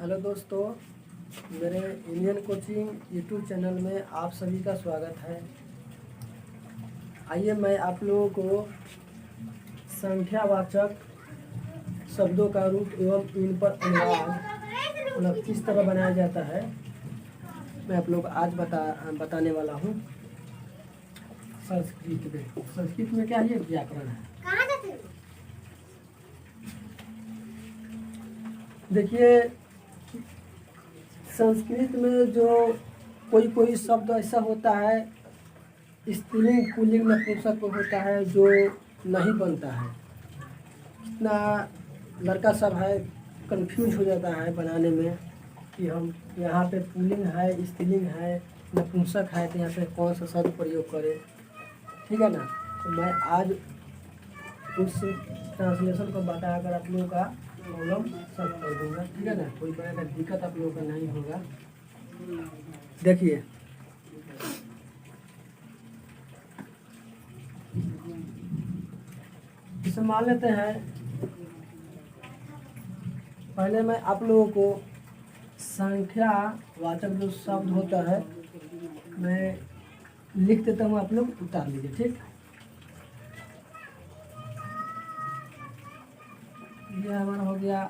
Hello दोस्तों, मेरे Indian coaching YouTube channel में आप सभी का स्वागत है। आइए मैं आप लोगों को संख्यावाचक शब्दों का रूप एवं इन पर अनुवाद किस तरह बनाया जाता है मैं आप लोग आज बताने वाला हूँ। संस्कृत में क्या है? व्याकरण है। देखिए, संस्कृत में जो कोई शब्द ऐसा होता है, स्त्रीलिंग पुल्लिंग नपुंसक होता है जो नहीं बनता है। इतना लड़का सब है कंफ्यूज हो जाता है बनाने में कि हम यहाँ पे पुल्लिंग है, स्त्रीलिंग है, नपुंसक है, तो यहाँ पे कौन सा शब्द प्रयोग करें। ठीक है ना। तो मैं आज उस ट्रांसलेशन को बताकर आप लोगों का प्रॉब्लम सॉल्व कर दूंगा। ठीक है ना। कोई तरह का दिक्कत आप लोगों का नहीं होगा। देखिए, इसे मान लेते हैं। पहले मैं आप लोगों को संख्यावाचक जो शब्द होता है मैं लिख देता हूँ, आप लोग उतार लीजिए। ठीक, ये हमारा हो गया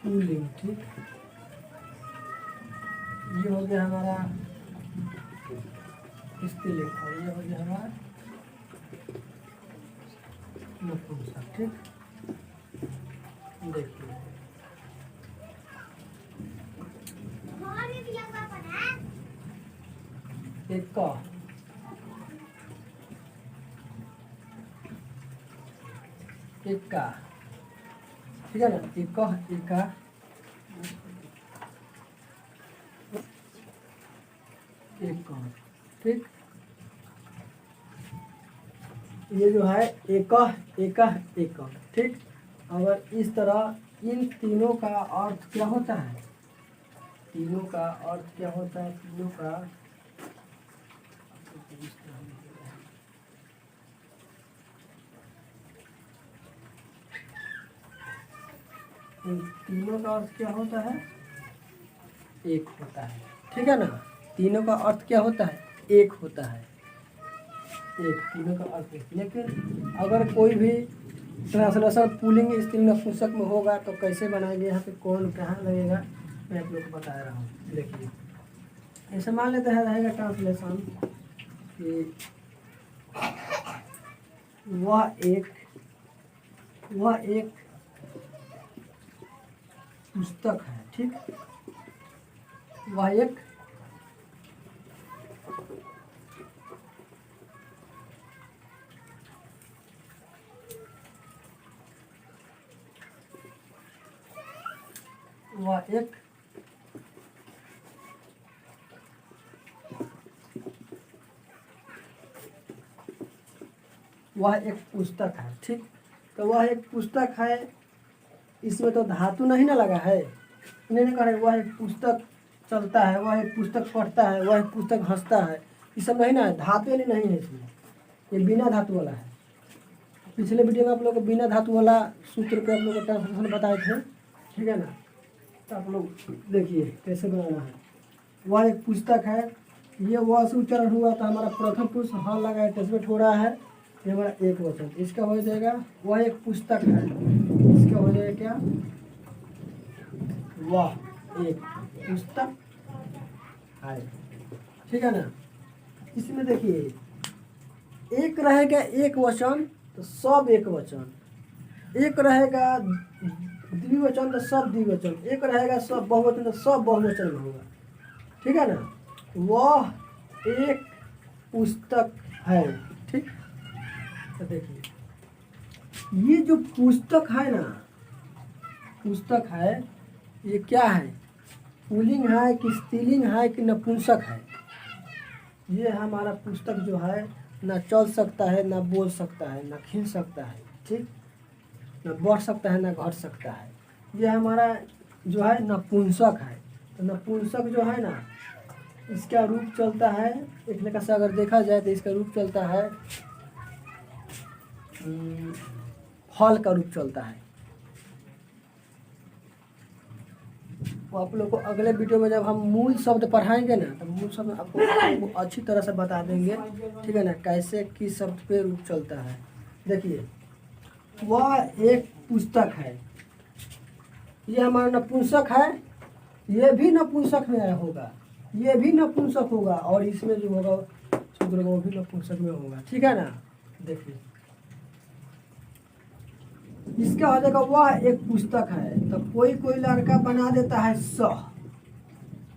पुल्लिंग। ठीक, ये हो गया हमारा स्त्रीलिंग और ये हो गया हमारा नपुंसक। ठीक, देखिए एक का ठीक है ना। एका ठीक, ये जो है एक। ठीक, अगर इस तरह इन तीनों का अर्थ क्या होता है? तीनों का अर्थ क्या होता है? तीनों का इन तीनों का अर्थ क्या होता है? एक होता है। ठीक है ना। तीनों का अर्थ क्या होता है? एक होता है। एक, तीनों का अर्थ एक। लेकिन अगर कोई भी ट्रांसलेशन पुल्लिंग स्त्रीलिंग नपुंसक में होगा तो कैसे बनाएंगे? यहाँ पे कौन कहाँ लगेगा मैं आप लोग को बता रहा हूँ। देखिए, ऐसे मान लेते हैं रहेगा ट्रांसलेशन कि वह एक पुस्तक है। ठीक, वह एक पुस्तक है। ठीक, तो वह एक पुस्तक है। इसमें तो धातु नहीं ना लगा है। इन्होंने कहा वह एक पुस्तक चलता है, वह एक पुस्तक पढ़ता है, वह एक पुस्तक हंसता है। ये सब नहीं ना है, धातु नहीं है इसमें। ये बिना धातु वाला है। पिछले वीडियो में आप लोग को बिना धातु वाला सूत्र पे आप लोग को ट्रांसलेशन बताए थे। ठीक है ना। तो आप लोग देखिए कैसे बनाना है। वह एक पुस्तक है, ये वह से उच्चारण हुआ तो हमारा प्रथम पुरुष ह लगा एटचमेंट हो रहा है। ये हमारा एक वचन, इसका हो जाएगा वह एक पुस्तक है। इसका हो जाएगा क्या? वह एक पुस्तक है। ठीक है ना। इसमें देखिए, एक रहेगा एक वचन तो सब एक वचन, एक रहेगा द्विवचन तो सब द्विवचन, एक रहेगा सब बहुवचन तो सब बहुवचन में होगा। ठीक है ना। वह एक पुस्तक है। ठीक, तो देखिए ये जो पुस्तक है ना, पुस्तक है, ये क्या है? पुल्लिंग है कि स्त्रीलिंग है कि नपुंसक है? ये हमारा पुस्तक जो है ना चल सकता है, ना बोल सकता है, ना खिल सकता है। ठीक, ना बढ़ सकता है, ना घट सकता है। ये हमारा जो है नपुंसक है। तो नपुंसक जो है ना, इसका रूप चलता है, एक लेखा से अगर देखा जाए तो इसका रूप चलता है फल का रूप चलता है। वो आप लोग को अगले वीडियो में जब हम मूल शब्द पढ़ाएंगे ना, तो मूल शब्द आपको अच्छी तरह से बता देंगे, ठीक है ना, कैसे किस शब्द पे रूप चलता है। देखिए, वह एक पुस्तक है, ये हमारा नपुंसक है, ये भी नपुंसक में होगा, ये भी नपुंसक होगा, और इसमें जो होगा शूद्र वो भी नपुंसक में होगा, ठीक है ना। देखिए, इसका हो जाएगा वह एक पुस्तक है, तो कोई कोई लड़का बना देता है सह,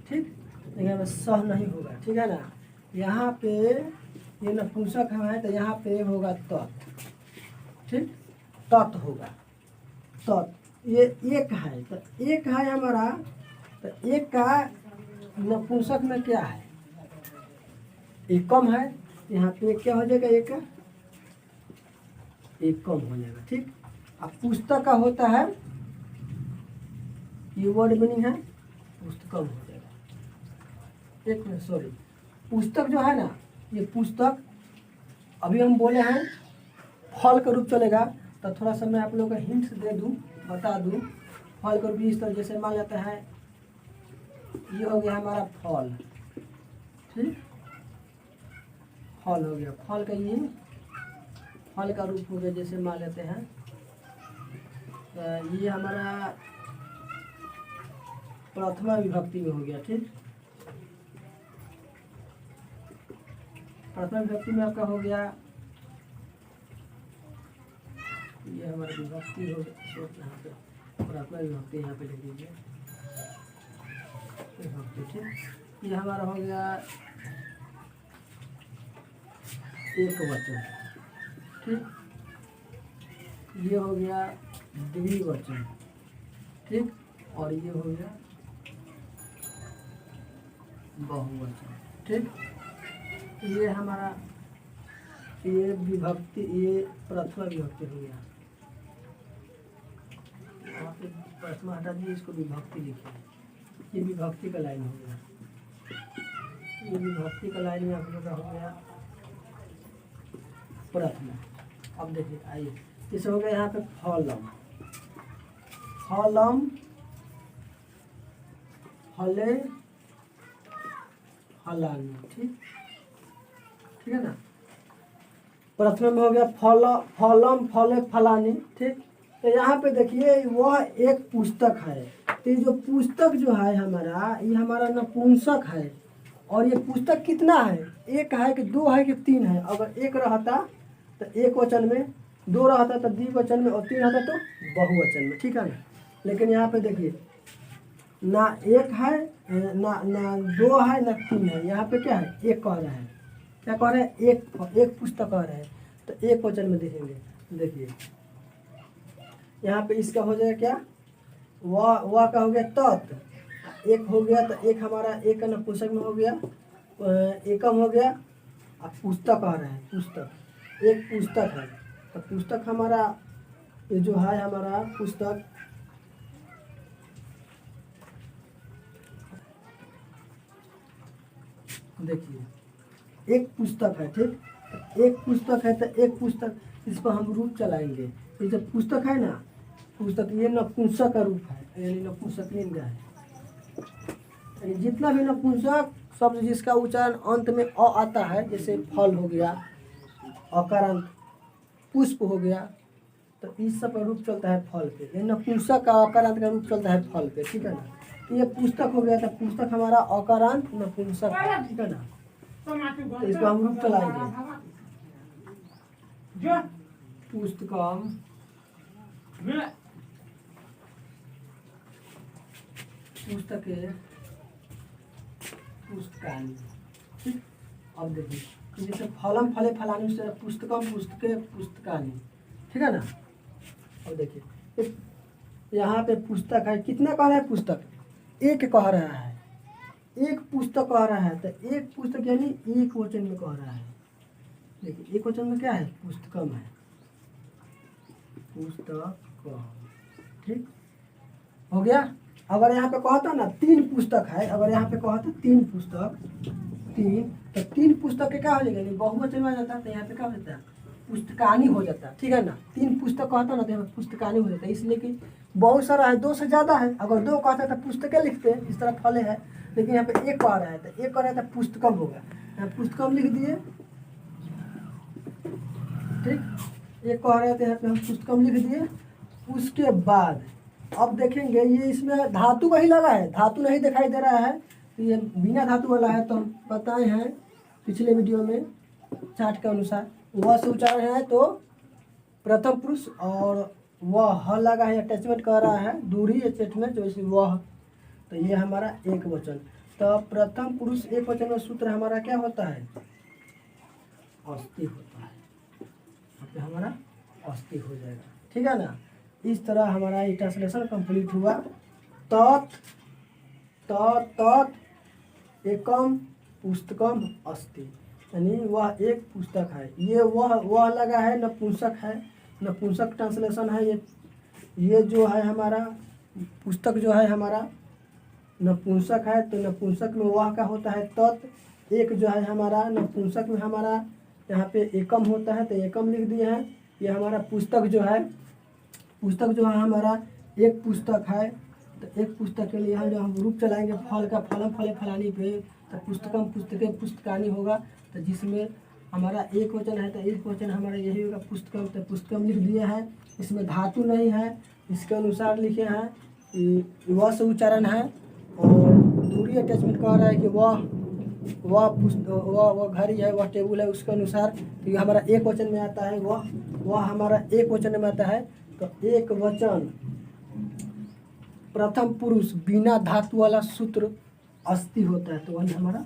ठीक, लेकिन सह नहीं होगा, ठीक है ना। यहाँ पे ये नपुंसक है तो यहाँ पे होगा तत्, ठीक, तत् होगा, तत्। ये एक है, तो एक है हमारा, तो एक का नपुंसक में क्या है, एकम है, यहाँ पे क्या हो जाएगा, एकम हो जाएगा, ठीक। अब पुस्तक का होता है, ये वर्ड मीनिंग है, पुस्तकम हो जाएगा। एक मिनट, सॉरी, पुस्तक जो है ना, ये पुस्तक अभी हम बोले हैं फल का रूप चलेगा, तो थोड़ा सा मैं आप लोगों को हिंट दे दूं, बता दूं। फल का रूप इस तरह जैसे मान लेते हैं, ये हो गया हमारा फल, ठीक, फल हो गया, फल का ये फल का रूप हो गया, जैसे मान लेते हैं ये हमारा प्रथमा विभक्ति में हो गया, ठीक। प्रथमा विभक्ति में आपका हो गया, ये हमारा विभक्ति हो गया, यहाँ पे प्रथमा विभक्ति यहाँ पे लिख दीजिए, विभक्ति, ठीक। ये हमारा हो गया एक वचन, ठीक। ये हो गया द्विवचन, ठीक, और ये हो गया बहुवचन, ठीक। ये हमारा ये विभक्ति, ये प्रथमा विभक्ति हो गया, यहाँ पे प्रथमा हटा दिए, इसको विभक्ति लिखिए, ये विभक्ति का लाइन हो गया, ये विभक्ति का लाइन में आप लोग का हो गया प्रथमा। अब देखिए, आइए, इसे हो गया यहाँ पे फलम, फलम, फले, फलानी, ठीक, ठीक है ना। प्रथम में हो गया फल, फलम, फले, फलानी, ठीक। तो यहाँ पे देखिए, वह एक पुस्तक है, तो ये जो पुस्तक जो है हमारा, ये हमारा नपुंसक है, और ये पुस्तक कितना है, एक है कि दो है कि तीन है। अगर एक रहता तो एक वचन में, दो रहता तो द्विवचन में, और तीन रहता तो बहुवचन में, ठीक है ना। लेकिन यहाँ पे देखिए, ना एक है, ना दो है, ना तीन है, यहाँ पे क्या है, एक कह रहा है, क्या कह रहे हैं, एक पुस्तक कह रहे हैं, तो एक वचन में देखेंगे। देखिए, यहाँ पे इसका हो जाएगा क्या, वह का हो गया तत्, एक हो गया, तो एक हमारा एक का नपुंसक में हो गया, एकम हो गया। अब पुस्तक कह रहे हैं, पुस्तक, एक पुस्तक है, तो पुस्तक हमारा ये जो है हमारा पुस्तक, देखिए एक पुस्तक है, ठीक, एक पुस्तक है, तो एक पुस्तक, इस पर हम रूप चलाएंगे। ये जो पुस्तक है ना, पुस्तक, ये नपुंसक का रूप है, यानी नपुंसकलिंग है, यानी जितना भी नपुंसक शब्द जिसका उच्चारण अंत में अ आता है, जैसे फल हो गया, अकारांत, पुष्प हो गया, तो इस सब का रूप चलता है फल पे। ये नपुंसक का अकारांत का रूप चलता है फल पे, ठीक है ना। तो ये पुस्तक हो गया, तो पुस्तक हमारा अकारांत नपुंसक है, ठीक है ना। तो इसको हम रूप चलाएंगे, पुस्तकम, पुस्तके, पुस्तकानि, ठीक। अब देखिए, जैसे फलम, फले, फलानी, से पुस्तकम, पुस्तके, पुस्तकानि, ठीक है ना। अब देखिए, यहाँ पे पुस्तक है, कितना कह रहा है, पुस्तक एक कह रहा है, एक पुस्तक कह रहा है, तो एक पुस्तक यानी एक वचन में कह रहा है। देखिए, एक वचन में क्या है, पुस्तकम है, पुस्तकम, ठीक हो गया। अगर यहाँ पे कहता ना तीन पुस्तक है, अगर यहाँ पे कहता तीन पुस्तक, तीन, तो तीन पुस्तक के क्या हो जाएगा, बहुवचन में आ जाता है, तो यहाँ पे क्या हो जाता है, पुस्तकानी हो जाता है, ठीक है ना। 3 पुस्तक कहता ना तो यहाँ पे पुस्तकानी हो जाता है, इसलिए कि बहुत सारा है, 2 से ज़्यादा है। अगर 2 कहता है तो पुस्तकें लिखते हैं, इस तरह फले है, लेकिन यहाँ पे 1 आ रहा है तो 1 आ रहा है तो पुस्तकम होगा, यहाँ पुस्तकम लिख दिए, ठीक। 1 आ रहा है तो यहाँ पे हम पुस्तकम लिख दिए। उसके बाद अब देखेंगे ये इसमें धातु का ही लगा है, धातु नहीं दिखाई दे रहा है, तो ये बिना धातु वाला है। तो हम बताए हैं पिछले वीडियो में चार्ट के अनुसार, वह से उच्चारण है तो प्रथम पुरुष, और वह ह लगा है, अटैचमेंट कर रहा है, दूरी अटैचमेंट, जैसे वह, तो ये हमारा एक वचन। तो प्रथम पुरुष एक वचन में सूत्र हमारा क्या होता है, अस्थि होता है, यहाँ पे हमारा अस्थि हो जाएगा, ठीक है ना। इस तरह हमारा ये ट्रांसलेशन कंप्लीट हुआ। तत् तत् एकम पुस्तकम अस्ति, यानी वह एक पुस्तक है। ये वह लगा है, नपुंसक है, नपुंसक ट्रांसलेशन है। ये जो है हमारा पुस्तक जो है हमारा नपुंसक है, तो नपुंसक में वह का होता है तत्। एक जो है हमारा नपुंसक में हमारा यहाँ पे एकम होता है, तो एकम लिख दिए हैं। ये हमारा पुस्तक जो है, पुस्तक जो है हमारा एक पुस्तक है, तो एक पुस्तक के लिए यहाँ जो हम रूप चलाएंगे फल का, फलम फले फलानी पे, तो पुस्तकम पुस्तके पुस्तकानी होगा। तो जिसमें हमारा एक वचन है तो एक वचन हमारा यही होगा पुस्तकम, तो पुस्तकम लिख दिया है। इसमें धातु नहीं है, इसके अनुसार लिखे हैं कि वह से उच्चारण है, और दूरी अटैचमेंट कह रहा है कि वह घड़ी है, वह टेबल है, उसके अनुसार। तो ये हमारा एक वचन में आता है, वह हमारा एक वचन में आता है। तो एक वचन प्रथम पुरुष बिना धातु वाला सूत्र अस्थि होता है, तो वही हमारा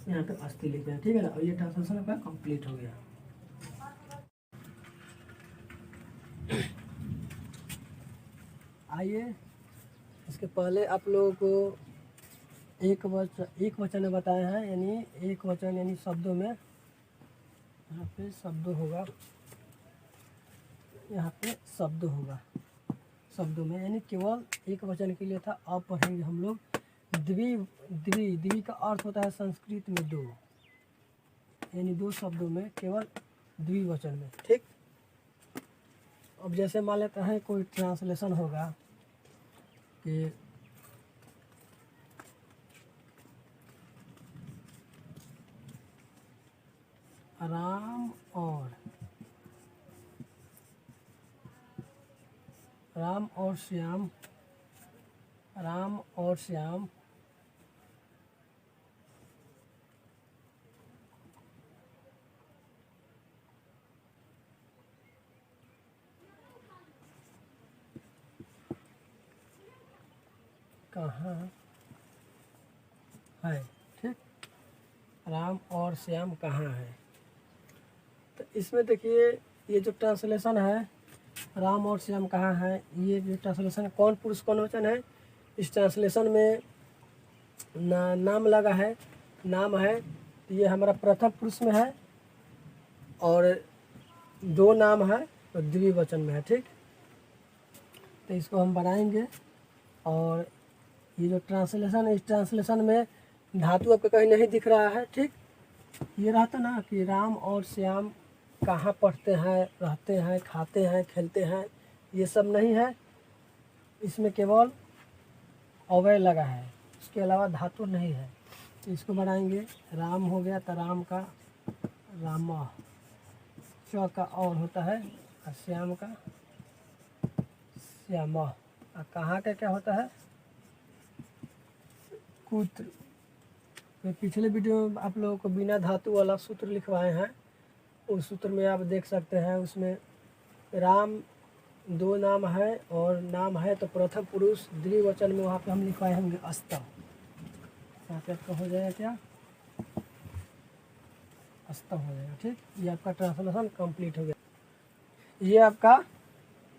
यहाँ पे अस्थि लिखे हैं, ठीक है ना। और ये ट्रांसलेशन आपका कंप्लीट हो गया। आइए इसके पहले आप लोगों को एक वचन में बताए हैं, यानी एक वचन यानी शब्दों में, यहाँ पे शब्द होगा, यहाँ पे शब्द होगा, शब्दों में यानी केवल एक वचन के लिए था। अब पढ़ेंगे हम लोग द्वि का अर्थ होता है संस्कृत में 2, यानी 2 शब्दों में, केवल द्विवचन में, ठीक। अब जैसे मान लेते हैं कोई ट्रांसलेशन होगा कि राम और श्याम कहाँ है, ठीक। राम और श्याम कहाँ है, तो इसमें देखिए ये जो ट्रांसलेशन है राम और श्याम कहाँ है, ये जो ट्रांसलेशन कौन पुरुष कौन वचन है, इस ट्रांसलेशन में नाम लगा है, नाम है, तो ये हमारा प्रथम पुरुष में है, और 2 नाम है तो द्विवचन में है, ठीक। तो इसको हम बनाएंगे। और ये जो ट्रांसलेशन है, इस ट्रांसलेशन में धातु आपको कहीं नहीं दिख रहा है, ठीक। ये रहता ना कि राम और श्याम कहाँ पढ़ते हैं, रहते हैं, खाते हैं, खेलते हैं, ये सब नहीं है। इसमें केवल अवयव लगा है, उसके अलावा धातु नहीं है। तो इसको बनाएंगे, राम हो गया तो राम का राम, च का और होता है, और श्याम का श्याम, और कहाँ का क्या होता है, कुत्र। तो पिछले वीडियो में आप लोगों को बिना धातु वाला सूत्र लिखवाए हैं, उस सूत्र में आप देख सकते हैं, उसमें राम 2 नाम है और नाम है तो प्रथम पुरुष, द्विवचन में वहाँ पे हम लिखवाए होंगे अस्तः, यहाँ पे आपका हो जाएगा क्या, अस्तः हो जाएगा, ठीक। ये आपका ट्रांसलेशन कंप्लीट हो गया। ये आपका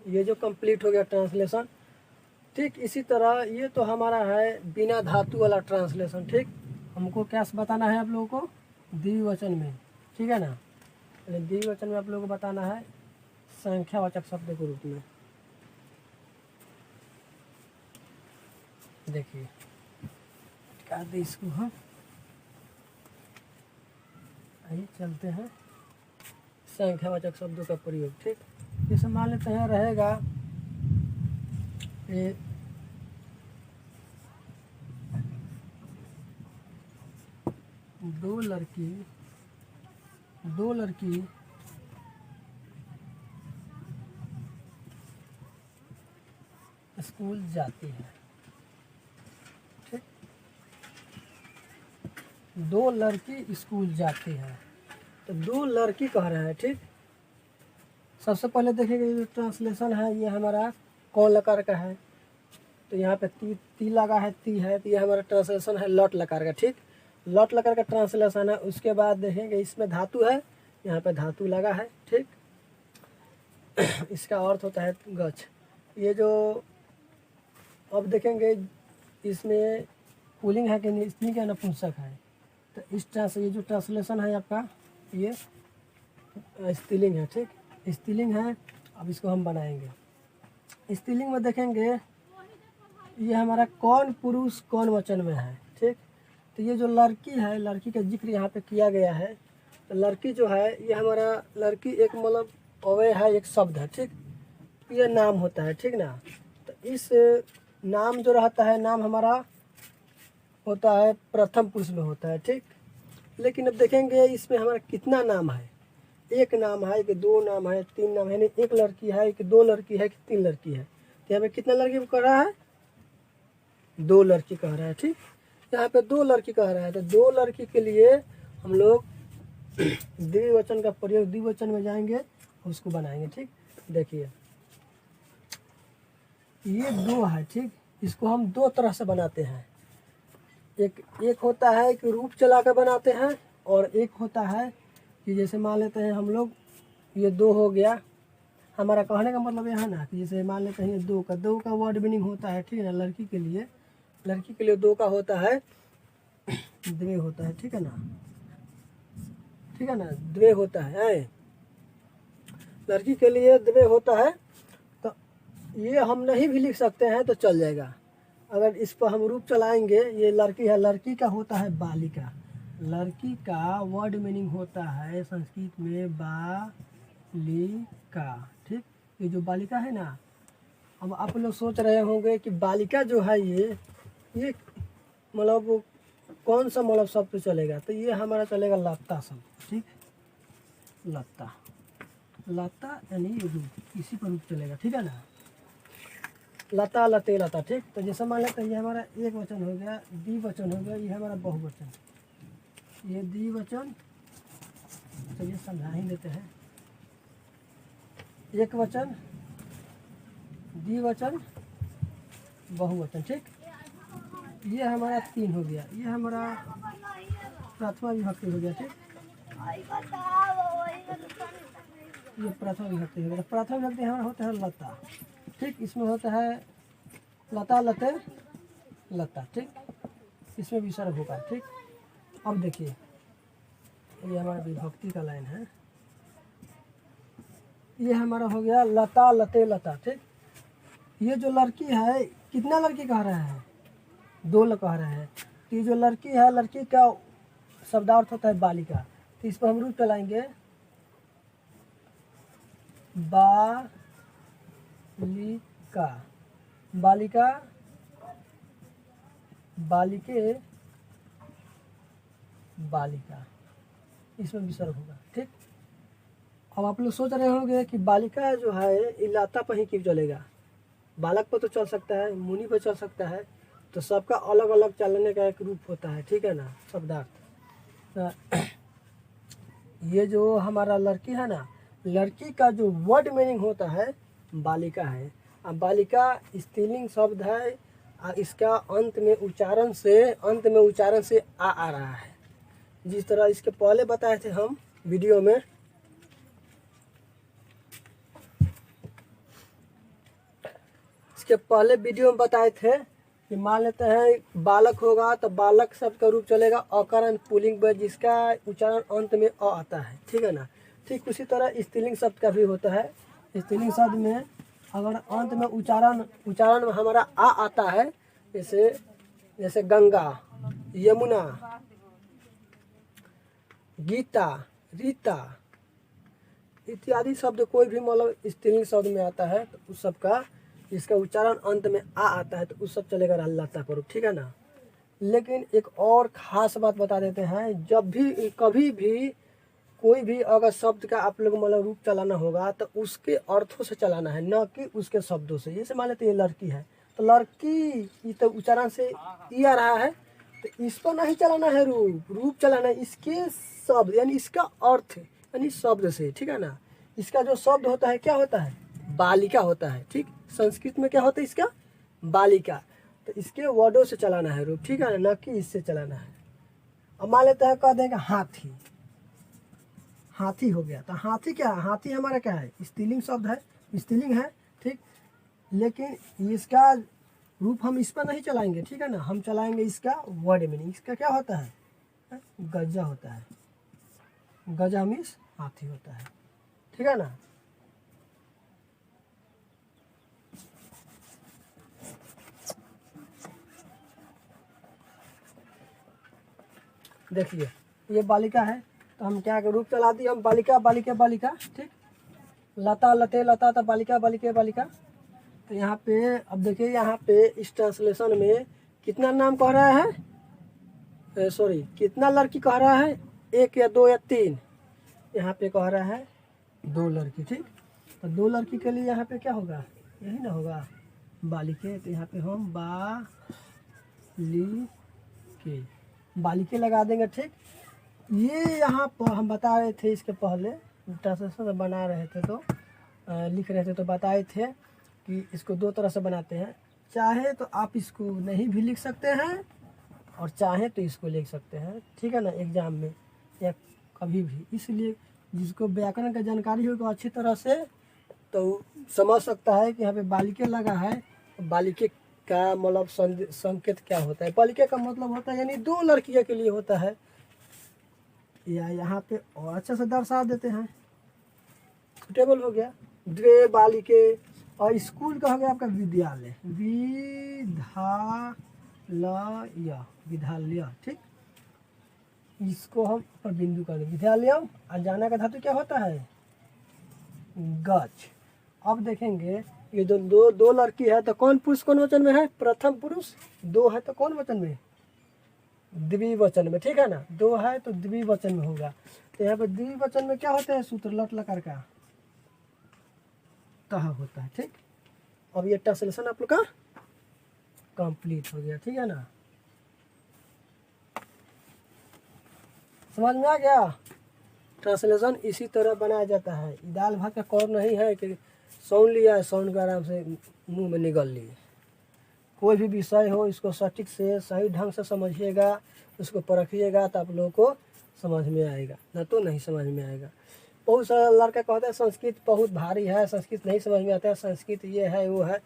ये जो कंप्लीट हो गया ट्रांसलेशन, ठीक। इसी तरह ये तो हमारा है बिना धातु वाला ट्रांसलेशन, ठीक। हमको क्या बताना है आप लोगों को, द्विवचन में, ठीक है ना। द्विवचन में आप लोगों को बताना है संख्यावाचक शब्द के रूप में। देखिए क्या दे इसको हम, आइए चलते हैं संख्यावाचक शब्दों का प्रयोग। ठीक, जैसे मान लेते हैं रहेगा ये दो लड़की स्कूल जाती है। ठीक, दो लड़की स्कूल जाती है, तो दो लड़की कह रहे हैं। ठीक, सबसे पहले देखिएगा ये ट्रांसलेशन है, ये हमारा कौन लकार का है, तो यहाँ पे ती लगा है, ती है, तो ये हमारा ट्रांसलेशन है लट लकार का। ठीक, लट लकार का ट्रांसलेशन है। उसके बाद देखेंगे इसमें धातु है, यहाँ पे धातु लगा है। ठीक, इसका अर्थ होता है गच्छ। ये जो अब देखेंगे इसमें पुल्लिंग है कि नहीं, स्त्रीलिंग या नपुंसक है, तो इस तरह से ये जो ट्रांसलेशन है आपका ये स्त्रीलिंग है। ठीक, स्त्रीलिंग है। अब इसको हम बनाएंगे। स्त्रीलिंग में देखेंगे ये हमारा कौन पुरुष कौन वचन में है। ठीक, तो ये जो लड़की है, लड़की का जिक्र यहाँ पे किया गया है, तो लड़की जो है ये हमारा लड़की एक मतलब अवय है, एक शब्द है। ठीक, ये नाम होता है। ठीक ना, तो इस नाम जो रहता है, नाम हमारा होता है प्रथम पुरुष में होता है। ठीक, लेकिन अब देखेंगे इसमें हमारा कितना नाम है, एक नाम है कि दो नाम है, तीन नाम है, नहीं एक लड़की है कि दो लड़की है कि तीन लड़की है, तो यहाँ पे कितना लड़की कह रहा है, दो लड़की कह रहा है। ठीक, यहाँ पे दो लड़की कह रहा है, तो दो लड़की के लिए हम लोग द्विवचन का प्रयोग, द्विवचन में जाएंगे उसको बनाएंगे। ठीक, देखिए ये दो है। ठीक, इसको हम दो तरह से बनाते हैं। एक होता है कि रूप चला कर बनाते हैं, और एक होता है कि जैसे मान लेते हैं हम लोग ये दो हो गया। हमारा कहने का मतलब यह है ना कि जैसे मान लेते हैं ये दो का वर्ड मीनिंग होता है। ठीक है ना, लड़की के लिए दो का होता है द्वे होता है। ठीक है ना, ठीक है ना, द्वे होता है, लड़की के लिए द्वे होता है। तो ये हम नहीं भी लिख सकते हैं तो चल जाएगा। अगर इस पर हम रूप चलाएंगे, ये लड़की है, लड़की का होता है बालिका। लड़की का वर्ड मीनिंग होता है संस्कृत में बालिका। ठीक, ये जो बालिका है ना, अब आप लोग सोच रहे होंगे कि बालिका जो है ये मतलब कौन सा मतलब शब्द चलेगा, तो ये हमारा चलेगा लता शब्द। ठीक, लता यानी रूप, इसी पर रूप चलेगा। ठीक है ना, लता लते लता। ठीक, तो जैसे मान लेते हैं ये हमारा एक वचन हो गया, द्विवचन हो गया, ये हमारा बहुवचन, ये द्विवचन। चलिए समझा ही देते हैं, एक वचन, द्विवचन, बहुवचन। ठीक, ये हमारा तीन हो गया, ये हमारा प्रथमा विभक्ति हो गया। ठीक, ये प्रथमा विभक्ति हो गया। प्रथमा विभक्ति हमारा होता है लता। ठीक, इसमें होता है लता लते लता। ठीक, इसमें विसर्ग होगा। ठीक, अब देखिए ये हमारा विभक्ति का लाइन है, ये हमारा हो गया लता लते लता। ठीक, ये जो लड़की है, कितना लड़की कह रहा है, दो कह रहे हैं, तो ये जो लड़की है, लड़की का शब्दार्थ होता है बालिका, तो इस पर हम रूप चलाएंगे बालिका, बालिका, बालिके, बालिका, इसमें विसर्ग होगा। ठीक, अब आप लोग सोच रहे होंगे कि बालिका जो है ये लता पर ही क्यों चलेगा, बालक पर तो चल सकता है, मुनि पर चल सकता है, तो सबका अलग अलग चलने का एक रूप होता है। ठीक है ना, शब्दार्थ। ये जो हमारा लड़की है ना, लड़की का जो वर्ड मीनिंग होता है बालिका है। अब बालिका स्त्रीलिंग शब्द है, इसका अंत में उच्चारण से आ रहा है। जिस तरह इसके पहले बताए थे हम वीडियो में, इसके पहले वीडियो में बताए थे कि मान लेते हैं बालक होगा तो बालक शब्द का रूप चलेगा अकरण पुल्लिंग में, जिसका उच्चारण अंत में अ आता है। ठीक है ना, ठीक उसी तरह स्त्रीलिंग शब्द का भी होता है। स्त्रीलिंग शब्द में अगर अंत में उच्चारण में हमारा आ आता है, जैसे गंगा, यमुना, गीता, रीता, इत्यादि शब्द कोई भी मतलब स्त्रीलिंग शब्द में आता है तो उस सब का इसका उच्चारण अंत में आ आता है तो उस सब चलेगा लता का रूप, ठीक है ना। लेकिन एक और ख़ास बात बता देते हैं, जब भी कभी भी कोई भी अगर शब्द का आप लोग मतलब रूप चलाना होगा तो उसके अर्थों से चलाना है, न कि उसके शब्दों से। जैसे मान लेते ये लड़की है तो लड़की, ये तो उच्चारण से ई आ रहा है तो इस पर नहीं चलाना है रूप, रूप चलाना है इसके शब्द यानी इसका अर्थ यानी शब्द से, ठीक है ना। इसका जो शब्द होता है क्या होता है, बालिका होता है, ठीक। संस्कृत में क्या होता है इसका, बालिका। तो इसके वर्डों से चलाना है रूप, ठीक है ना, न कि इससे चलाना है। अब मान लेते हैं कह देंगे हाथी, हाथी हो गया तो हाथी क्या है, हाथी हमारा क्या है, स्त्रीलिंग शब्द है, स्त्रीलिंग है, ठीक। लेकिन इसका रूप हम इस पर नहीं चलाएंगे, ठीक है ना, हम चलाएंगे इसका वर्ड मीनिंग। इसका क्या होता है, गजा होता है, गजा मीन्स हाथी होता है, ठीक है ना। देखिए ये बालिका है तो हम क्या रूप चला दिए, हम बालिका बालिका बालिका, ठीक। लता लते लता तो बालिका बालिका बालिका। तो यहाँ पे अब देखिए, यहाँ पे इस ट्रांसलेशन में कितना नाम कह रहा है, सॉरी कितना लड़की कह रहा है, एक या दो या तीन। यहाँ पे कह रहा है दो लड़की, ठीक। तो दो लड़की के लिए यहाँ पे क्या होगा, यही ना होगा बालिके। तो यहाँ पे हम बालिके बालिके लगा देंगे, ठीक। ये यहाँ पर हम बता रहे थे इसके पहले ट्रांसलेशन बना रहे थे तो लिख रहे थे तो बताए थे कि इसको दो तरह से बनाते हैं। चाहे तो आप इसको नहीं भी लिख सकते हैं और चाहे तो इसको लिख सकते हैं, ठीक है ना, एग्जाम में या कभी भी। इसलिए जिसको व्याकरण का जानकारी होगा अच्छी तरह से तो समझ सकता है कि यहाँ पे बालिके लगा है। बालिके का मतलब संकेत क्या होता है, बालिके का मतलब होता है यानी दो लड़कियों के लिए होता है। या यहाँ पे और अच्छा से दर्शा देते हैं, सुटेबल हो गया द्वे बालिके। और स्कूल का हो गया आपका विद्यालय, विद्यालय, ठीक। इसको हम ऊपर बिंदु कर दें, विद्यालय। और जाना का धातु क्या होता है, गच। अब देखेंगे ये जो दो लड़की है तो कौन पुरुष कौन वचन में है, प्रथम पुरुष। दो है तो कौन वचन में, द्विवचन में, ठीक है ना। दो है तो द्विवचन में होगा। तो यहाँ पे द्विवचन में क्या होता है, सूत्र लट लकार का तह होता है, ठीक। अब ये ट्रांसलेशन आप लोग का कंप्लीट हो गया, ठीक है ना, समझ में आ गया। ट्रांसलेशन इसी तरह बनाया जाता है। दाल भात का कौर नहीं है कि सौन लिया, सौन का आराम से मुंह में निगल लिए। कोई भी विषय हो इसको सटीक से सही ढंग से समझिएगा, उसको परखिएगा तो आप लोगों को समझ में आएगा, ना तो नहीं समझ में आएगा। बहुत सारा लड़का कहता है संस्कृत बहुत भारी है, संस्कृत नहीं समझ में आता है, संस्कृत ये है वो है।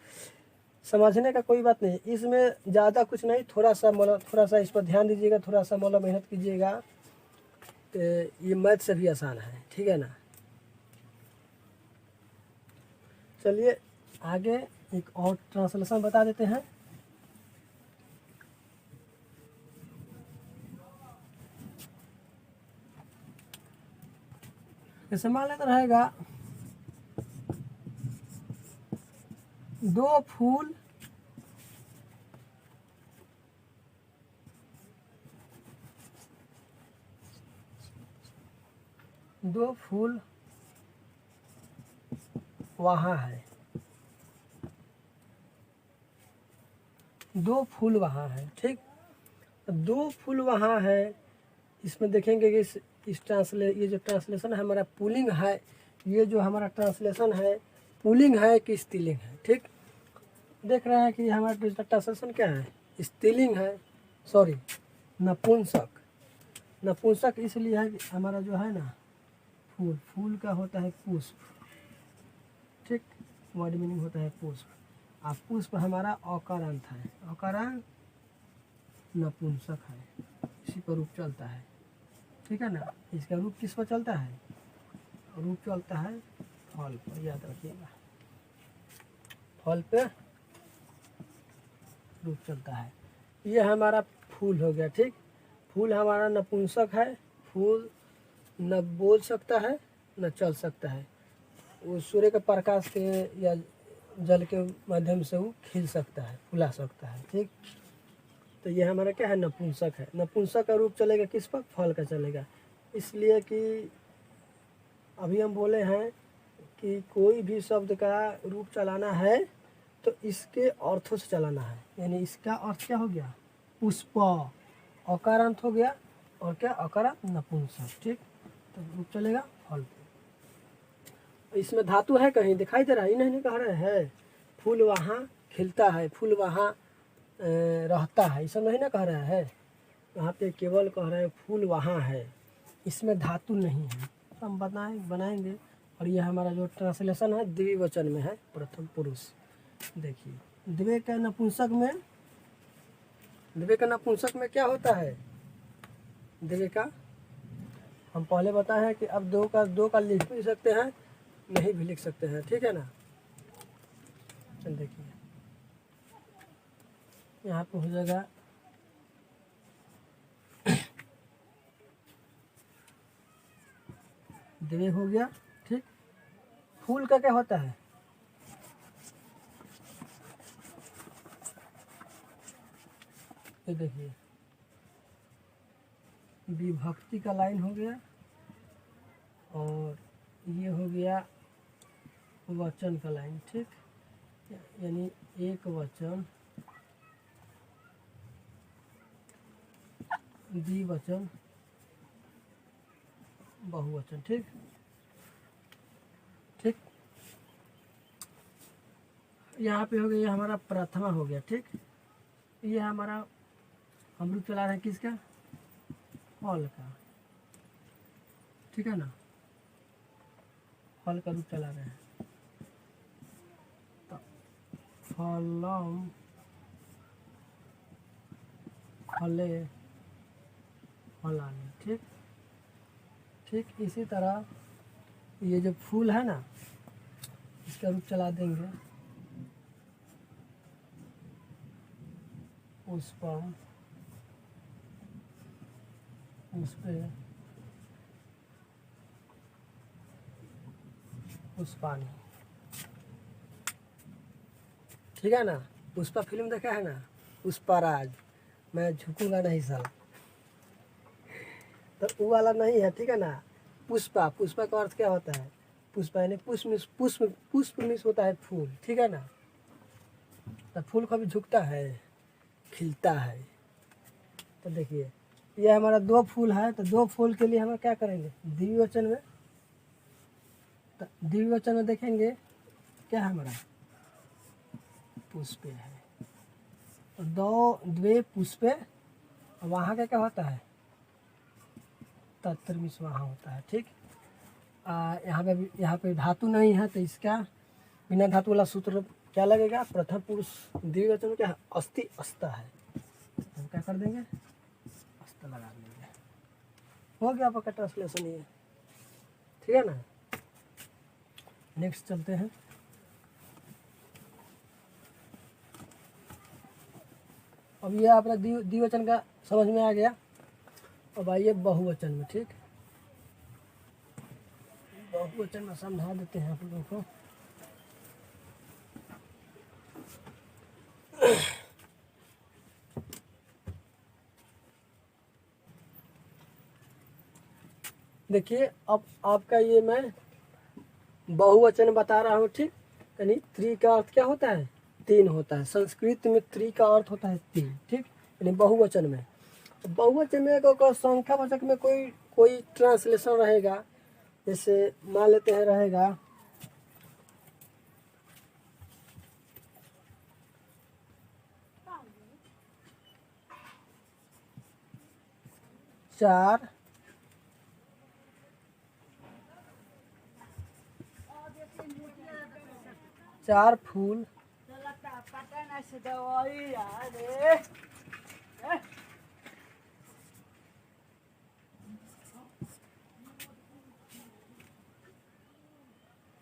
समझने का कोई बात नहीं, इसमें ज़्यादा कुछ नहीं, थोड़ा सा इस पर ध्यान दीजिएगा, थोड़ा सा मेहनत कीजिएगा तो ये मैथ से भी आसान है, ठीक है ना। चलिए आगे एक और ट्रांसलेशन बता देते हैं। जैसे मान लेते रहेगा दो फूल वहाँ है, दो फूल वहाँ है, ठीक। दो फूल वहाँ है, इसमें देखेंगे कि इस ये जो ट्रांसलेशन है हमारा पुलिंग है, ये जो हमारा ट्रांसलेशन है पुलिंग है कि स्त्रीलिंग है, ठीक। देख रहे हैं कि हमारा ट्रांसलेशन क्या है, स्त्रीलिंग है, सॉरी नपुंसक। नपुंसक इसलिए है कि हमारा जो है ना फूल का होता है पुष्प, ठीक। वर्ड मीनिंग होता है पुष्प। अब पुष्प हमारा अकारांत है, अकारांत नपुंसक है, इसी पर रूप चलता है, ठीक है ना। इसका रूप किस पर चलता है, रूप चलता है फल पर, याद रखिएगा फल पे रूप चलता है। ये हमारा फूल हो गया, ठीक। फूल हमारा नपुंसक है, फूल न बोल सकता है, न चल सकता है। वो सूर्य के प्रकाश से या जल के माध्यम से वो खिल सकता है, फुला सकता है। ठीक, तो ये हमारा क्या है, नपुंसक है। नपुंसक का रूप चलेगा किस पर, फल का चलेगा। इसलिए कि अभी हम बोले हैं कि कोई भी शब्द का रूप चलाना है तो इसके अर्थों से चलाना है। यानी इसका अर्थ क्या हो गया, पुष्प, अकारांत हो गया, और क्या, अकारांत नपुंसक। ठीक, तो रूप चलेगा फल। इसमें धातु है कहीं दिखाई दे रहा है, नहीं कह रहे हैं फूल वहाँ खिलता है, फूल वहाँ रहता है, ऐसा नहीं ना कह रहा है। यहाँ पे केवल कह रहे हैं फूल वहाँ है, इसमें धातु नहीं है। तो हम बनाएंगे। और यह हमारा जो ट्रांसलेशन है द्विवचन में है, प्रथम पुरुष। देखिए द्वे का नपुंसक में क्या होता है, द्वे का हम पहले बताए हैं कि अब दो का लिख भी सकते हैं, नहीं भी लिख सकते हैं। ठीक है ना। देखिए यहाँ पे हो जाएगा द्वे हो गया। ठीक, फूल का क्या होता है, ये देखिए विभक्ति का लाइन हो गया, और ये हो गया वचन का लाइन। ठीक, यानी एक वचन, द्विवचन, बहुवचन। ठीक, ठीक, यहाँ पे हो गया, ये हमारा प्रथमा हो गया। ठीक, ये हमारा हम रूप चला रहे हैं किसका, फल का। ठीक है ना, फल का रूप चला रहे हैं। तो फलम, फले, फलानी। ठीक, ठीक, इसी तरह ये जो फूल है ना, इसका रूप चला देंगे पुष्पम, पुष्पे, पुष्पानी। ठीक है ना। पुष्पा फिल्म देखा है ना, पुष्पाराज, मैं झुकूंगा नहीं साला, तो वो वाला नहीं है। ठीक है ना। पुष्पा का अर्थ क्या होता है, पुष्पा यानी पुष्प मिस होता है फूल। ठीक है ना। तो फूल कभी झुकता है, खिलता है। तो देखिए ये हमारा दो फूल है, तो दो फूल के लिए हम क्या करेंगे, द्विवचन में। तो द्विवचन में देखेंगे क्या है हमारा, पुष्पे है। तो दो, द्वे पुष्पे, वहाँ का क्या होता है, तत्तरमिस वहाँ होता है। ठीक, यहाँ पे धातु नहीं है, तो इसका बिना धातु वाला सूत्र क्या लगेगा, प्रथम पुरुष द्विवचन में क्या है, अस्ति, अस्ता है। हम क्या कर देंगे, अस्ता लगा देंगे। हो गया आपका ट्रांसलेशन ये। ठीक है ना। नेक्स्ट चलते हैं। अब ये अपना द्विवचन का समझ में आ गया। अब आइए बहुवचन में। ठीक, बहुवचन में समझा देते हैं आप लोगों को। देखिए अब आपका ये मैं बहुवचन बता रहा हूँ। ठीक, यानी त्रि का अर्थ क्या होता है, तीन होता है। संस्कृत में त्रि का अर्थ होता है तीन। ठीक, यानी बहुवचन में, बहुवचन में अगर संख्या वाचक में कोई ट्रांसलेशन रहेगा, जैसे मान लेते हैं रहेगा चार, चार फूल,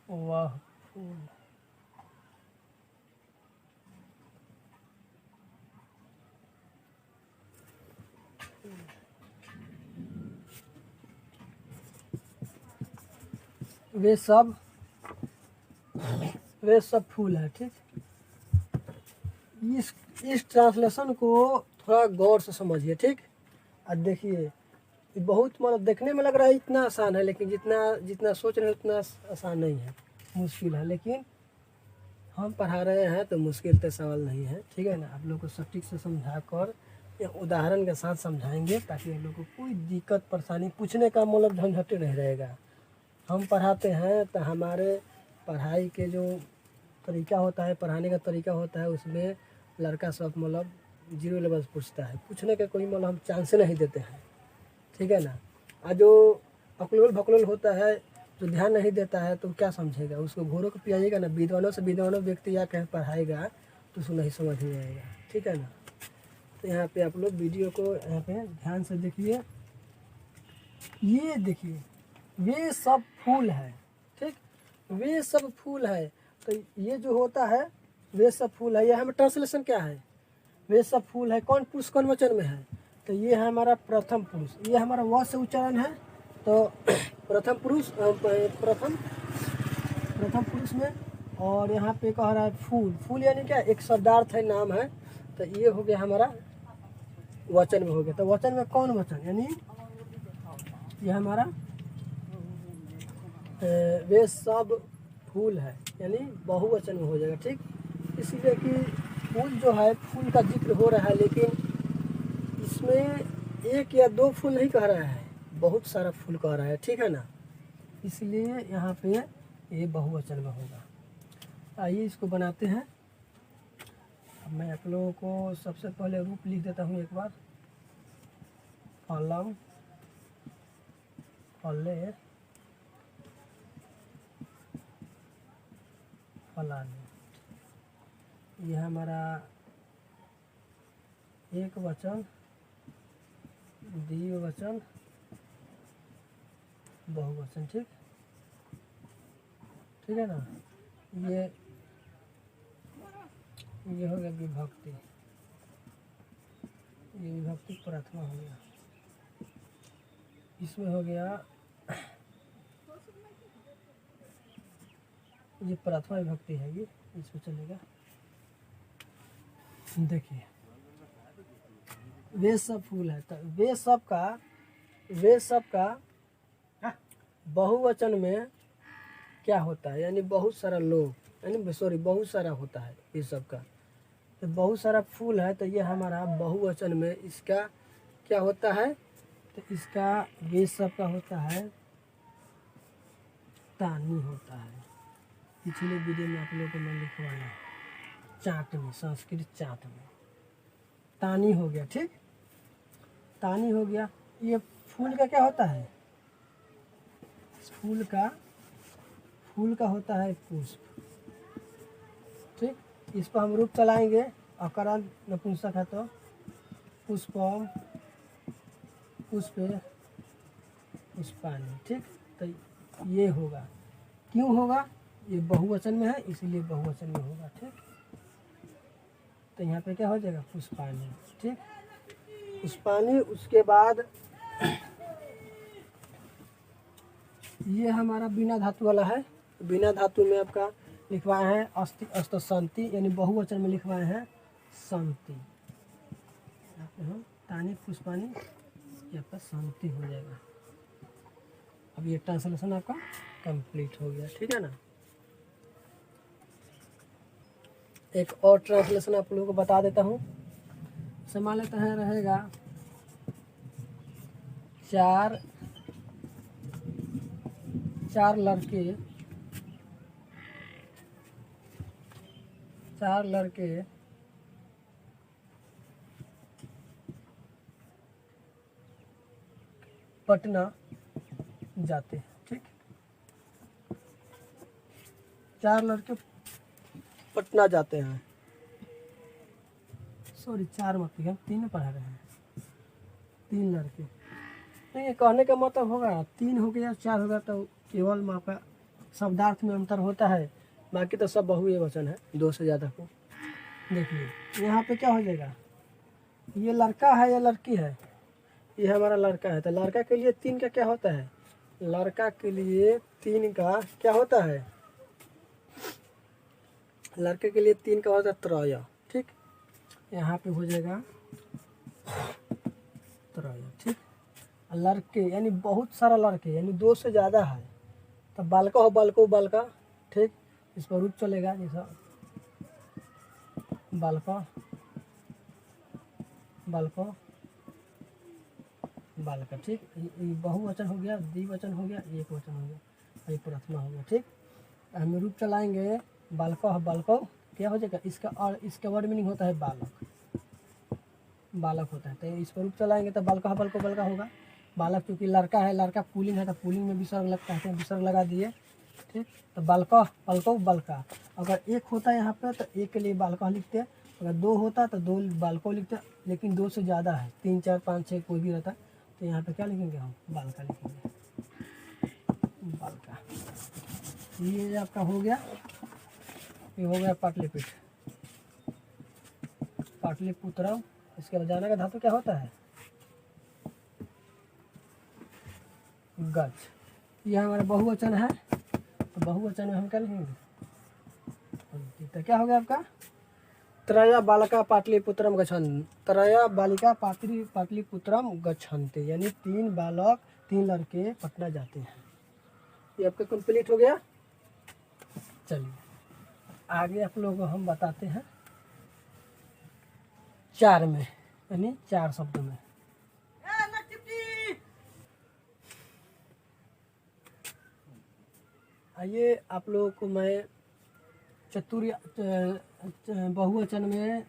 वह फूल। वे सब फूल है। ठीक, इस ट्रांसलेशन को थोड़ा गौर से समझिए। ठीक, और देखिए ये बहुत मतलब देखने में लग रहा है इतना आसान है, लेकिन जितना सोच रहे हैं उतना आसान नहीं है, मुश्किल है। लेकिन हम पढ़ा रहे हैं तो मुश्किल तो सवाल नहीं है। ठीक है ना, आप लोग को सटीक से समझा कर या उदाहरण के साथ समझाएंगे ताकि आप लोग को कोई दिक्कत परेशानी पूछने का मतलब झंझट नहीं रहेगा। हम पढ़ाते हैं तो हमारे पढ़ाई के जो तरीका होता है, पढ़ाने का तरीका होता है, उसमें लड़का सब मतलब 0 लेवल से पूछता है, पूछने का कोई मतलब हम चांस नहीं देते हैं। ठीक है ना, और जो अकलोल भकलोल होता है, जो ध्यान नहीं देता है, तो क्या समझेगा? उसको घोरों को पियाइएगा ना, विद्वानों से विद्वानों व्यक्ति या कहीं पढ़ाएगा तो उसको नहीं समझ में आएगा। ठीक है ना, तो यहाँ पे आप लोग वीडियो को यहाँ पे ध्यान से देखिए। ये देखिए वे सब फूल है। ठीक, वे सब फूल है, तो ये जो होता है वे सब फूल है, यह हमें ट्रांसलेशन क्या है? वे सब फूल है। कौन पुरुष कौन वचन में है? तो ये है हमारा प्रथम पुरुष, ये हमारा व से उच्चारण है। तो प्रथम पुरुष प्रथम पुरुष में, और यहाँ पे कह रहा है फूल। फूल यानी क्या? एक शब्दार्थ है, नाम है। तो ये हो गया हमारा वचन में हो गया। तो वचन में कौन वचन? यानी ये हमारा वे सब फूल है, यानी बहुवचन में हो जाएगा। ठीक, इसीलिए कि फूल जो है, फूल का जिक्र हो रहा है, लेकिन इसमें 1 या 2 फूल नहीं कह रहा है, बहुत सारा फूल कह रहा है। ठीक है ना, इसलिए यहाँ पे ये बहुवचन में होगा। आइए इसको बनाते हैं। अब मैं आप लोगों को सबसे पहले रूप लिख देता हूँ एक बार। फलम, फले, फलाने। यह हमारा एक वचन, द्विवचन, बहुवचन। ठीक, ठीक है ना, ये हो गया विभक्ति, ये विभक्ति प्रथमा हो गया। इसमें हो गया ये प्रथमा विभक्ति है, ये इसमें चलेगा। देखिए वे सब फूल है, तो वे सब का बहुवचन में क्या होता है? यानी बहुत सारा लोग, यानी सॉरी बहुत सारा होता है ये सब का। तो बहुत सारा फूल है, तो ये हमारा बहुवचन में इसका क्या होता है? तो इसका वे सब का होता है तानी होता है। पिछले वीडियो में आप लोगों को मैं लिखवाया चार्ट में, संस्कृत चार्ट में तानी हो गया। ठीक, तानी हो गया। ये फूल का क्या होता है? फूल का होता है पुष्प। ठीक, इस पर हम रूप चलाएंगे। अकरण नपुंसक है तो पुष्पम, पुष्पे, पुष्पाणि। ठीक, तो ये होगा। क्यों होगा? ये बहुवचन में है, इसीलिए बहुवचन में होगा। ठीक, तो यहाँ पे क्या हो जाएगा? पुष्पाणि। ठीक, पुष्पाणि। उसके बाद ये हमारा बिना धातु वाला है। बिना धातु में आपका लिखवाए हैं अस्ति, अस्त, संति, यानी बहुवचन में लिखवाए हैं संति। यहाँ पे हम तानी पुष्पाणि, यहाँ पर संति हो जाएगा। अब ये ट्रांसलेशन आपका कंप्लीट हो गया। ठीक है ना, एक और ट्रांसलेशन आप लोगों को बता देता हूँ। मान लेते हैं रहेगा चार लड़के पटना जाते हैं। ठीक, 4 लड़के पटना जाते हैं। सॉरी 4 मत लिखिए, 3 पढ़ा रहे हैं। 3 लड़के नहीं, ये कहने का मतलब होगा 3 हो गया 4 होगा, तो केवल माँ का शब्दार्थ में अंतर होता है, बाकी तो सब बहुवचन है, 2 से ज़्यादा को। देखिए यहाँ पे क्या हो जाएगा? ये लड़का है या लड़की है? ये हमारा लड़का है, तो लड़का के लिए 3 का क्या होता है? लड़का के लिए 3 का क्या होता है, लड़के के लिए 3 का होता है त्रय। ठीक, यहाँ पे हो जाएगा त्रय। ठीक, लड़के यानी बहुत सारा लड़के यानी 2 से ज़्यादा है, तब बालका हो बालको बालका। ठीक, इस पर रूप चलेगा, जैसा बालका बालको बालका। ठीक, ये बहुवचन हो गया, द्विवचन हो गया, एक वचन हो गया, ये प्रथमा हो गया। ठीक, हम रूप चलाएंगे बालका बालको, क्या हो जाएगा इसका, और इसका वर्ड मीनिंग होता है बालक, बालक होता है। तो इस पर रूप चलाएंगे तो बालका बालको बालका होगा। बालक क्योंकि लड़का है, लड़का पुलिंग है तो पुलिंग में विसर्ग लगता है, विसर्ग लगा दिए। ठीक, तो बालका बालको बालका। अगर एक होता है यहाँ पे तो एक के लिए बालका लिखते हैं, अगर 2 होता तो 2 बालको लिखते हैं, लेकिन 2 से ज़्यादा है, 3 4 5 6 कोई भी रहता तो यहाँ पे क्या लिखेंगे हम, बालका लिखेंगे, बालका। ये आपका हो गया, ये हो गया पाटलिपुत्र, पाटलिपुत्रम। इसके बाद जाना का धातु क्या होता है, गज। यह हमारा बहुवचन है, तो बहुवचन में हम क्या लिखेंगे, तो क्या हो गया आपका, त्रया बालिका पाटलिपुत्रम गच्छन्ति, त्रया बालिका पाटलिपुत्रम गच्छन्ति, यानी 3 बालक 3 लड़के पटना जाते हैं। ये आपका कंप्लीट हो गया। चलिए आगे आप लोगों को हम बताते हैं 4 में, यानी 4 शब्दों में। आइए आप लोगों को मैं चतुर्य बहुवचन में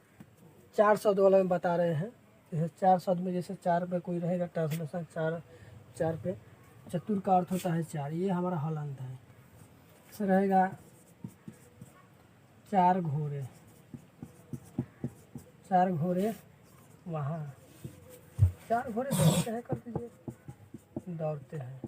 4 शब्द वाला में बता रहे हैं। जैसे 4 शब्द में, जैसे 4 पे कोई रहेगा ट्रांसलेशन, 4 पे चतुर का अर्थ होता है 4, ये हमारा हलंत है। इसे रहेगा 4 घोड़े, 4 घोड़े वहाँ, 4 घोड़े दौड़ते हैं, कर दीजिए, दौड़ते हैं।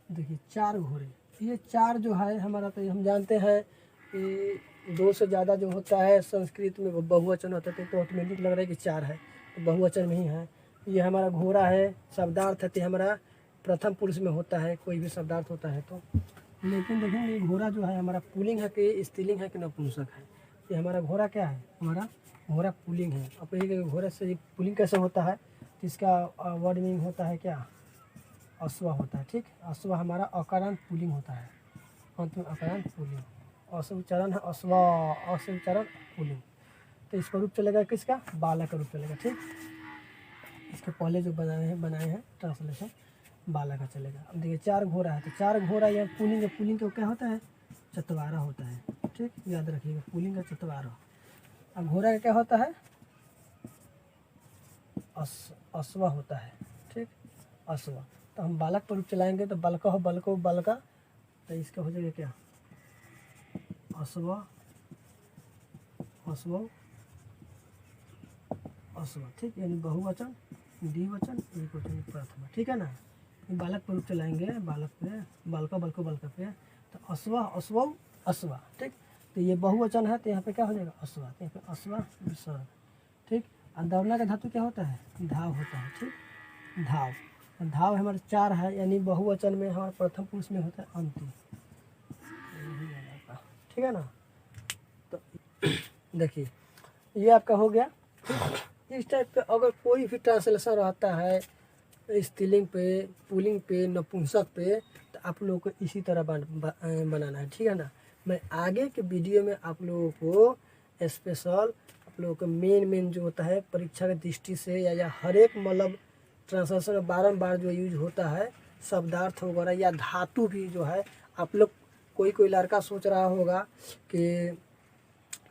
देखिए 4 घोड़े, ये 4 जो है हमारा, तो हम जानते हैं कि 2 से ज़्यादा जो होता है संस्कृत में बहुवचन होता है, तो ऑटोमेटिक लग रहा है कि 4 है, तो बहुवचन में ही है। ये हमारा घोड़ा है, शब्दार्थ है, तो हमारा प्रथम पुरुष में होता है, कोई भी शब्दार्थ होता है तो। लेकिन देखेंगे ये घोड़ा जो है हमारा पुल्लिंग है कि स्त्रीलिंग है कि नपुंसक है। ये हमारा घोड़ा क्या है, हमारा घोड़ा पुल्लिंग है। अब ये घोड़े से पुल्लिंग कैसे होता है, तो इसका वर्ड मीनिंग होता है क्या, अश्व होता है। ठीक, अश्व हमारा अकारांत पुल्लिंग होता है, अंत में अकारांत पुल्लिंग, अश्व उच्चारण है अश्व, अश्व उच्चारण पुल्लिंग। तो इसका रूप चलेगा किसका, बालक का रूप चलेगा। ठीक, इसके पहले जो बनाए हैं ट्रांसलेशन, बालक का चलेगा। अब देखिए 4 घोड़ा है, तो 4 घोड़ा या पुल्लिंग है, पुल्लिंग का क्या होता है, चतवारा होता है। ठीक, याद रखिएगा, पुल्लिंग का चतवारा। अब घोड़ा का क्या होता है, अश्व होता है। ठीक, अश्व। तो हम बालक पर रूप चलाएंगे तो बालका हो बालको बालका, तो इसका हो जाएगा क्या, अश्व अश्व अश्व। ठीक, यानी बहुवचन, द्विवचन, एकवचन, प्रथमा। ठीक है ना। बालक पर रूप चलाएंगे, बालक पे, बालका बालको बालका पे, तो अश्व अश्व अश्व। ठीक, तो ये बहुवचन है, तो यहाँ पे क्या हो जाएगा, अश्व, तो यहाँ पे अश्व विसर्ग। ठीक, और दौड़ना का धातु क्या होता है, धाव होता है। ठीक, धाव, धाव हमारे 4 है, यानी बहुवचन में हमारे प्रथम पुरुष में होता है अंतिम। ठीक है ना। तो देखिए ये आपका हो गया। इस टाइप का अगर कोई भी ट्रांसलेशन रहता है स्त्रीलिंग पे, पुल्लिंग पे, नपुंसक पे, तो आप लोगों को इसी तरह बनाना है। ठीक है ना। मैं आगे के वीडियो में आप लोगों को स्पेशल, आप लोगों को मेन जो होता है परीक्षा की दृष्टि से, या हर एक मतलब ट्रांसलेशन में बारंबार जो यूज होता है शब्दार्थ वगैरह या धातु भी जो है, आप लोग कोई लड़का सोच रहा होगा कि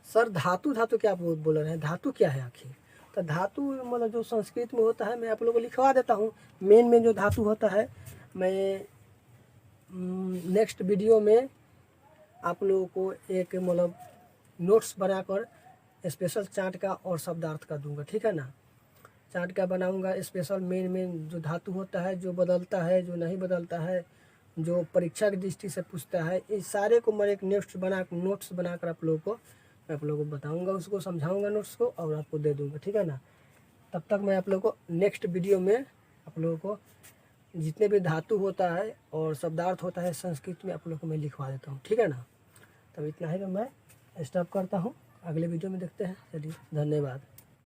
सर धातु क्या बोल रहे हैं, धातु क्या है आखिर। तो धातु मतलब जो संस्कृत में होता है, मैं आप लोगों को लिखवा देता हूँ। मेन जो धातु होता है, मैं नेक्स्ट वीडियो में आप लोगों को एक मतलब नोट्स बनाकर स्पेशल चार्ट का और शब्दार्थ का दूंगा। ठीक है ना। चार्ट का बनाऊंगा स्पेशल, मेन जो धातु होता है, जो बदलता है, जो नहीं बदलता है, जो परीक्षा की दृष्टि से पूछता है, इस सारे को मैं एक नोट्स बनाकर आप लोगों को, मैं आप लोगों को बताऊंगा, उसको समझाऊंगा नोट्स को, और आपको दे दूंगा। ठीक है ना। तब तक मैं आप लोगों को नेक्स्ट वीडियो में आप लोगों को जितने भी धातु होता है और शब्दार्थ होता है संस्कृत में आप लोगों को मैं लिखवा देता हूँ, ठीक है ना। तब इतना ही तो मैं स्टॉप करता हूँ, अगले वीडियो में देखते हैं। चलिए, धन्यवाद।